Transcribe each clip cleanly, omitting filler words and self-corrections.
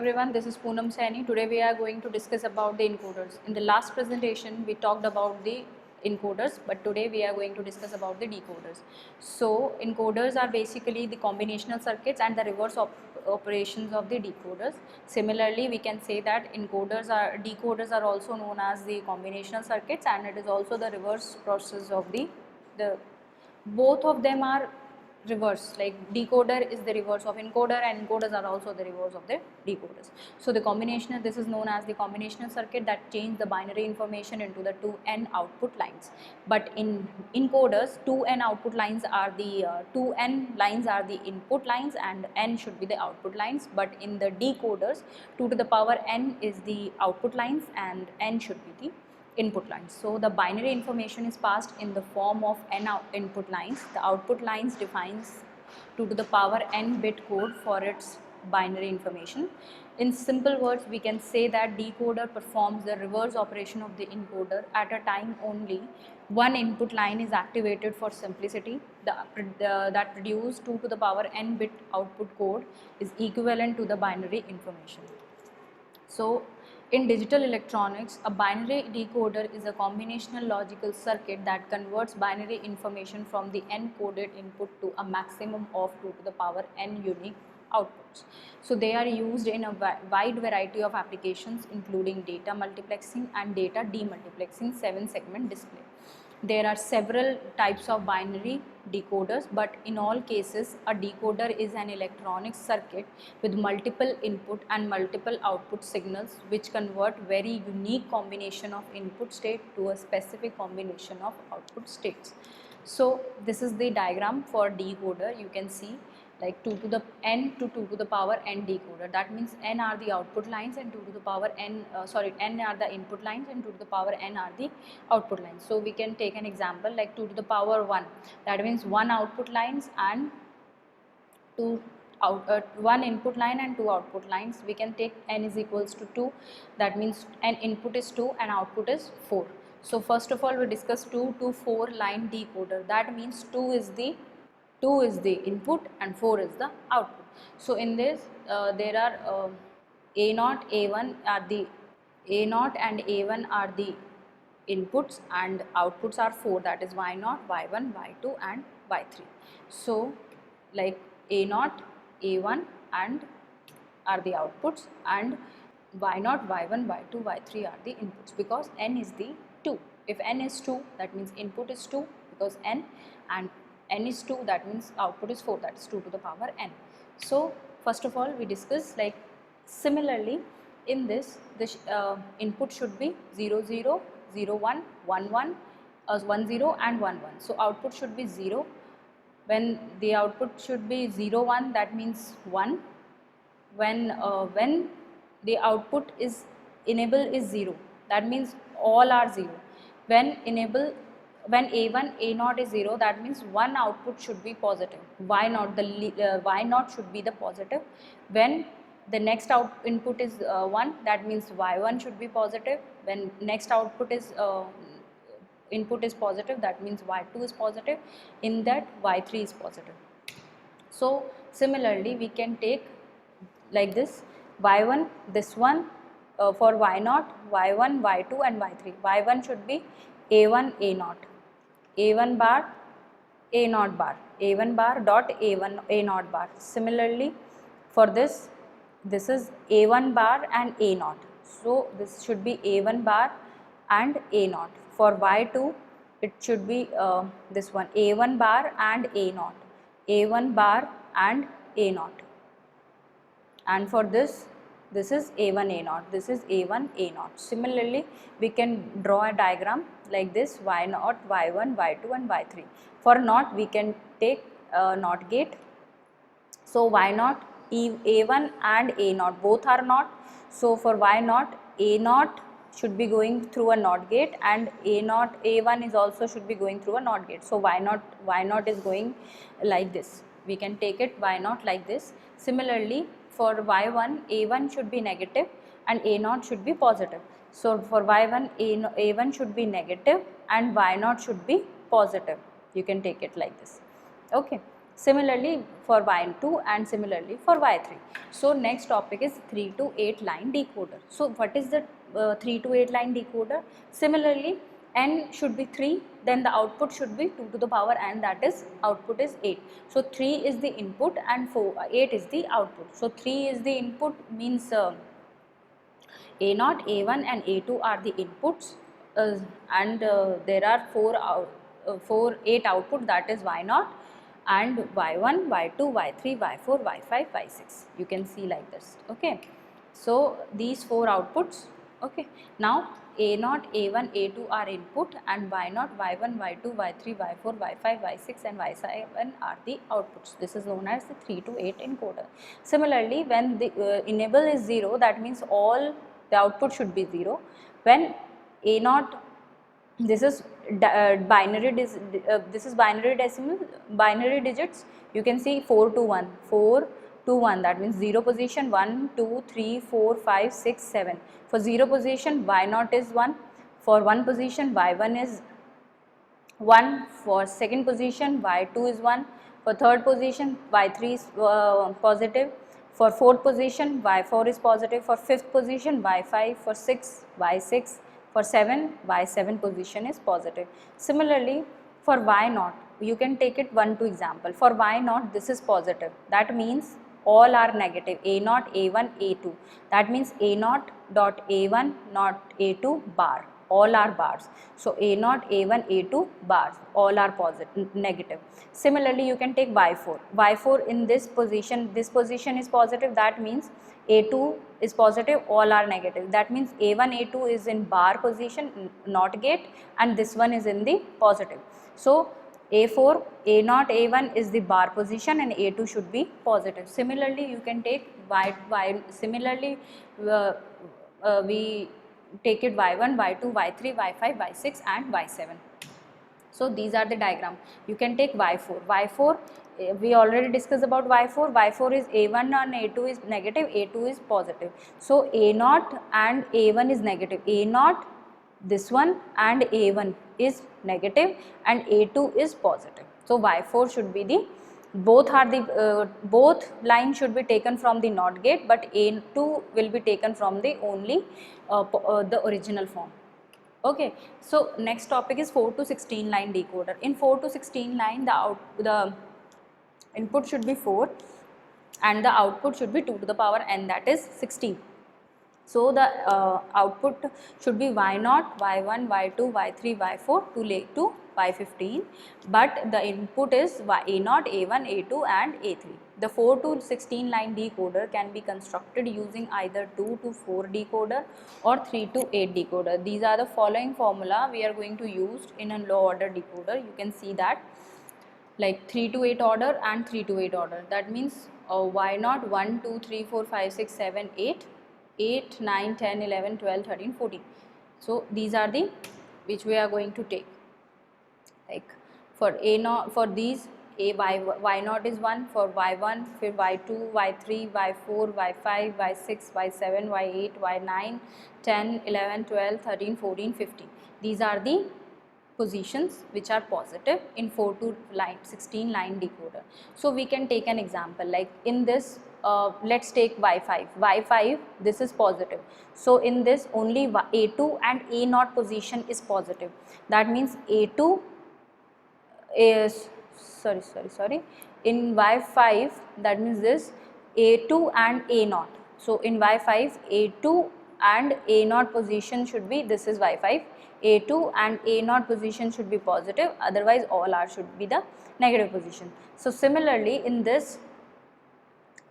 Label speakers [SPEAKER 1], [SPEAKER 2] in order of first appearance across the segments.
[SPEAKER 1] everyone, this is Poonam Saini. Today we are going to discuss about the encoders. In the last presentation we talked about the encoders, but today we are going to discuss about the decoders. So encoders are basically the combinational circuits and the reverse operations of the decoders. Similarly, we can say that decoders are also known as the combinational circuits, and it is also the reverse process of the both of them are reverse, like decoder is the reverse of encoder and encoders are also the reverse of the decoders. So the combinational, this is known as the combinational circuit that change the binary information into the 2n output lines. But in encoders, 2n output lines are the 2n lines are the input lines and n should be the output lines. But in the decoders, 2 to the power n is the output lines and n should be the input lines. So the binary information is passed in the form of n input lines. The output lines defines 2 to the power n bit code for its binary information. In simple words, we can say that decoder performs the reverse operation of the encoder at a time only one input line is activated for simplicity. That produce 2 to the power n bit output code is equivalent to the binary information. So in digital electronics, a binary decoder is a combinational logical circuit that converts binary information from the encoded input to a maximum of 2 to the power n unique outputs. So they are used in a wide variety of applications, including data multiplexing and data demultiplexing 7-segment display. There are several types of binary decoders, but in all cases a decoder is an electronic circuit with multiple input and multiple output signals which convert very unique combination of input state to a specific combination of output states. So this is the diagram for decoder. You can see like 2 to the n to 2 to the power n decoder. That means n are the output lines and 2 to the power n n are the input lines and 2 to the power n are the output lines. So we can take an example like 2 to the power 1, that means 1 output lines and 1 input line and 2 output lines. We can take n is equals to 2, that means n input is 2 and output is 4. So first of all we discuss 2 to 4 line decoder. That means 2 is the input and 4 is the output. So in this there are A0, A1 are the A0 and A1 are the inputs and outputs are 4, that is Y0, Y1, Y2 and Y3. So like A0, A1 and are the outputs and Y0, Y1, Y2, Y3 are the inputs, because n is the 2. If n is 2, that means input is 2 because n, and n is 2, that means output is 4, that is 2 to the power n. So first of all we discuss like similarly in this input should be 0 0, 0 1, 1 1, 1 0 and 1 1. So output should be 0. When the output should be 0 1, that means 1. When the output is enable is 0, that means all are 0. When when A1 A0 is 0, that means one output should be positive. Y0 Y0 should be the positive. When the next input is 1, that means Y1 should be positive. When next output is input is positive, that means Y2 is positive. In that Y3 is positive. So similarly we can take like this Y1, this one for Y0, Y1, Y2 and Y3. Y1 should be A1 A0, A1 bar, A0 bar, A1 bar dot A1 A0 bar. Similarly for this is A1 bar and A0. So this should be A1 bar and A0. For Y2 it should be this one, A1 bar and A0, A1 bar and A0. And for this is A1 A0, this is A1 A0. Similarly we can draw a diagram like this, Y0, Y1, Y2 and Y3. For NOT we can take NOT gate. So Y0, A1 and A0 both are NOT. So for Y0, A0 should be going through a NOT gate and A0, A1 is also should be going through a NOT gate. So Y0 is going like this. We can take it Y0 like this. Similarly for Y1, A1 should be negative and A0 should be positive. So for Y1, A1 should be negative and Y0 should be positive. You can take it like this. Okay. Similarly for y2 and similarly for y3. So next topic is 3 to 8 line decoder. So what is the 3 to 8 line decoder? Similarly, n should be 3, then the output should be 2 to the power n, that is output is 8. So 3 is the input and 8 is the output. So 3 is the input, means A0, A1 and A2 are the inputs, and there are 8 output, that is Y0 and Y1, Y2, Y3, Y4, Y5, Y6. You can see like this. Okay. So these 4 outputs. Okay. Now A0, A1, A2 are input and Y0, Y1, Y2, Y3, Y4, Y5, Y6 and Y7 are the outputs. This is known as the 3 to 8 encoder. Similarly, when the enable is 0, that means all the output should be 0. When A0, this is binary binary digits, you can see 4 to 1, 4 to 1, that means 0 position 1, 2, 3, 4, 5, 6, 7. For 0 position Y0 is 1, for 1 position Y1 is 1, for second position Y2 is 1, for third position Y3 is positive, for fourth position Y4 is positive, for fifth position Y5, for 6 Y6, for 7 Y7 position is positive. Similarly for Y0, you can take it 1 2 example. For Y0 this is positive, that means all are negative, A0, A1, A2, that means A0 dot A1 not A2 bar, all are bars. So A0, A1, A2 bars, all are positive, negative. Similarly, you can take Y4. Y4 in this position is positive, that means A2 is positive, all are negative. That means A1, A2 is in bar position, not gate, and this one is in the positive. So A4, A0, A1 is the bar position and A2 should be positive. Similarly, you can take similarly we take it Y1, Y2, Y3, Y5, Y6 and Y7. So these are the diagram. You can take Y4. Y4, we already discussed about Y4. Y4 is A1 and A2 is negative, A2 is positive. So A0 and A1 is negative. A0, this one, and A1 is negative and A2 is positive. So Y4 should be the, both are the both lines should be taken from the NOT gate, but A2 will be taken from the only the original form. Okay, so next topic is 4 to 16 line decoder. In 4 to 16 line, the input should be 4 and the output should be 2 to the power n, that is 16. So the output should be Y0, Y1, Y2, Y3, Y4 to Y15, but the input is A0, A1, A2 and A3. The 4 to 16 line decoder can be constructed using either 2 to 4 decoder or 3 to 8 decoder. These are the following formula we are going to use in a low order decoder. You can see that, like 3 to 8 order and 3 to 8 order. That means Y0 1, 2, 3, 4, 5, 6, 7, 8, 8, 9, 10, 11, 12, 13, 14. So these are the which we are going to take. Like for A0, for these Y0 is 1, for Y1, for Y2, Y3, Y4, Y5, Y6, Y7, Y8, Y9, 10, 11, 12, 13, 14, 15. These are the positions which are positive in 4 to 16 line decoder. So we can take an example, like in this let's take Y5. Y5, this is positive. So in this only A2 and A0 position is positive. That means A2 is, sorry, in Y5, that means this A2 and A0. So in Y5, A2 and A0 position should be, this is Y5, A2 and A0 position should be positive, otherwise all R should be the negative position. So similarly in this,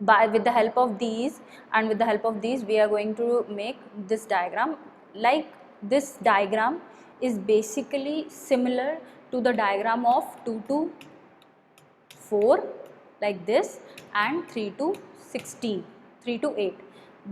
[SPEAKER 1] with the help of these and with the help of these, we are going to make this diagram. Like this diagram is basically similar to the diagram of 2 to 4 like this and 3 to 16, 3 to 8.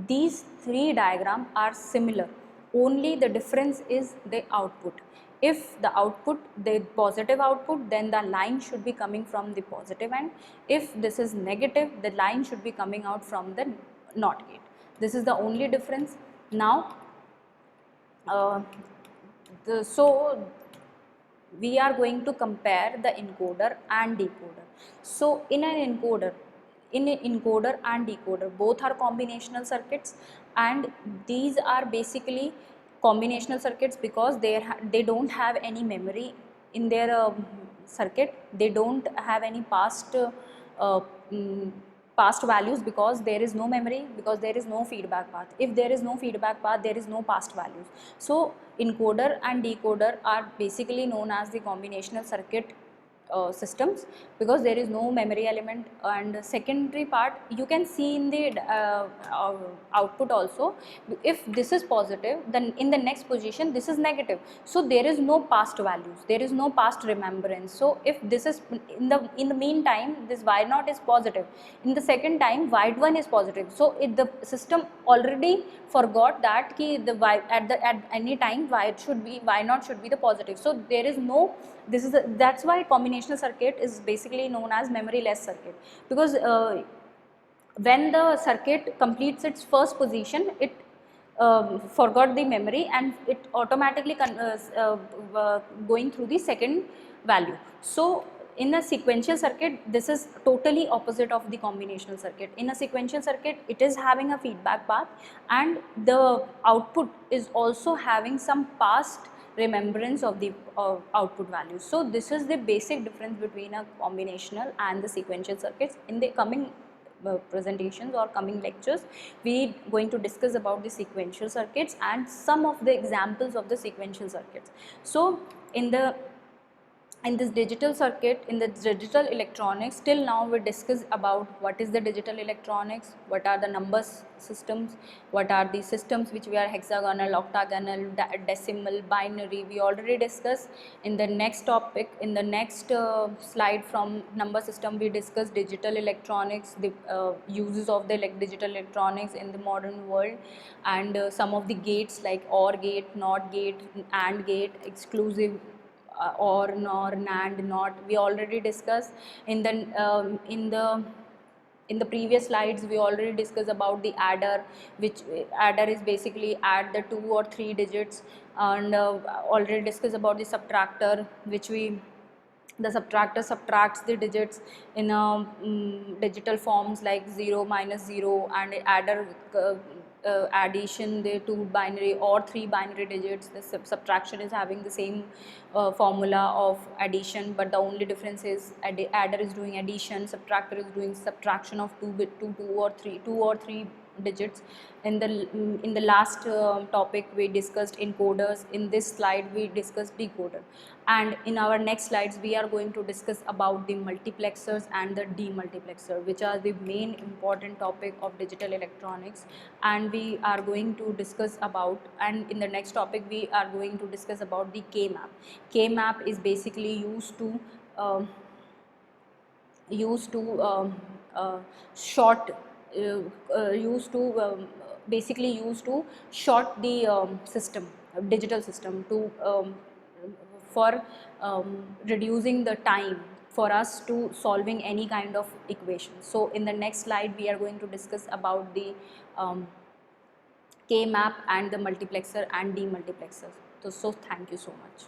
[SPEAKER 1] These three diagrams are similar, only the difference is the output. If the output, the positive output, then the line should be coming from the positive end. If this is negative, the line should be coming out from the NOT gate. This is the only difference. Now so we are going to compare the encoder and decoder. So in an encoder and decoder, both are combinational circuits, and these are basically combinational circuits because they don't have any memory in their circuit. They don't have any uh, mm, past values because there is no memory, because there is no feedback path. If there is no feedback path, there is no past values. So encoder and decoder are basically known as the combinational circuit systems because there is no memory element. And secondary part, you can see in the output also, if this is positive, then in the next position this is negative, so there is no past values, there is no past remembrance. So if this is in the meantime, this y naught is positive, in the second time y1 is positive, so if the system already forgot that ki the y at any time y naught should be the positive. So there is no, this is that's why combinational circuit is basically known as memory less circuit, because when the circuit completes its first position, it forgot the memory and it automatically going through the second value. So in a sequential circuit, this is totally opposite of the combinational circuit. In a sequential circuit, it is having a feedback path and the output is also having some past remembrance of the output values. So this is the basic difference between a combinational and the sequential circuits. In the coming presentations or coming lectures, we going to discuss about the sequential circuits and some of the examples of the sequential circuits. So in this digital circuit, in the digital electronics, till now we discuss about what is the digital electronics, what are the numbers systems, what are the systems which we are hexagonal, octagonal, decimal, binary. We already discussed. In the next topic, in the next slide from number system, we discussed digital electronics, the uses of the digital electronics in the modern world, and some of the gates like OR gate, NOT gate, AND gate, exclusive, or nor, NAND, not, we already discussed. In the previous slides, we already discussed about the adder, which adder is basically add the 2 or 3 digits, and already discussed about the subtractor, which the subtractor subtracts the digits in digital forms like 0, -0, and adder addition the 2 binary or 3 binary digits. The subtraction is having the same formula of addition, but the only difference is adder is doing addition, subtractor is doing subtraction of 2 or 3 digits. In the last topic, we discussed encoders. In this slide, we discussed decoder, and in our next slides we are going to discuss about the multiplexers and the demultiplexer, which are the main important topic of digital electronics. And we are going to discuss about, and in the next topic we are going to discuss about the K-map. K-map is basically used to short used to basically used to short the system, digital system, to for reducing the time for us to solving any kind of equation. So in the next slide we are going to discuss about the K-map and the multiplexer and demultiplexer. So thank you so much.